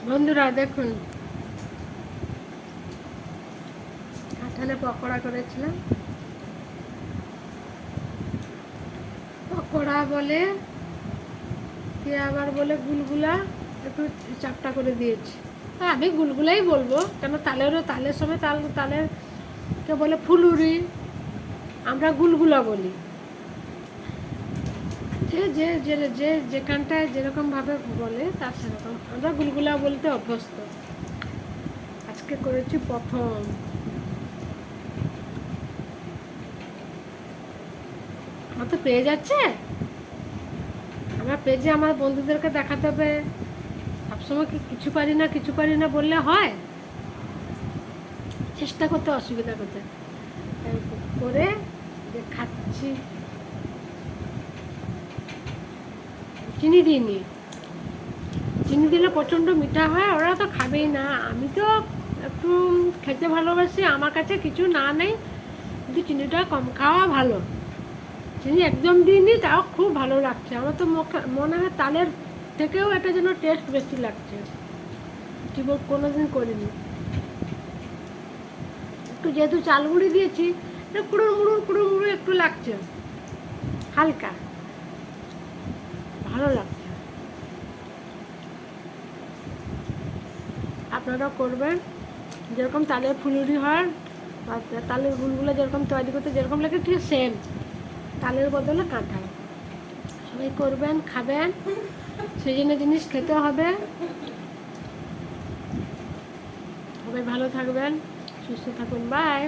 বন্ধুরা দেখুন, কাঁঠালে পকোড়া করেছিলাম। পকোড়া বলে, কে আবার বলে গুলগুলা, একটু চাপটা করে দিয়েছি। হ্যাঁ, আমি গুলগুলাই বলবো, কেন তালের সময় তালের কে বলে ফুলুরি, আমরা গুলগুলা বলি। যে যে যে যে যেখানটায় যেরকমভাবে বলে তার সেরকম, আমরা গুলগুলা বলতে অভ্যস্ত। আজকে করেছি প্রথম। আমার তো পেয়ে যাচ্ছে, আমার পেজে আমার বন্ধুদেরকে দেখাতে হবে। সবসময় কি কিছু পারি না বললে হয়? চেষ্টা করতে অসুবিধা করতে করে যে খাচ্ছি। চিনি দিইনি, চিনি দিলে প্রচণ্ড মিঠা হয়, ওরা তো খাবেই না। আমি তো একটু খেতে ভালোবাসি, আমার কাছে কিছু না নেই, কিন্তু চিনিটা কম খাওয়া ভালো। চিনি একদম দিইনি, তাও খুব ভালো লাগছে। আমার তো মনে হয় তালের থেকেও এটা যেন টেস্ট বেশি লাগছে। জীবন কোনোদিন করিনি। একটু যেহেতু চাল গুঁড়ি দিয়েছি, একটু কুড়ুর মুড়ুর একটু লাগছে, হালকা ভালো লাগছে। আপনারাও করবেন, যেরকম তালের ফুলুরি হয় বা তালের গুলগুলো যেরকম তৈরি করতে যেরকম লাগে, ঠিক সেম তালের বদলে কাঁঠাল। সবাই করবেন, খাবেন, সিজনের জিনিস খেতে হবে। সবাই ভালো থাকবেন, সুস্থ থাকুন, বাই।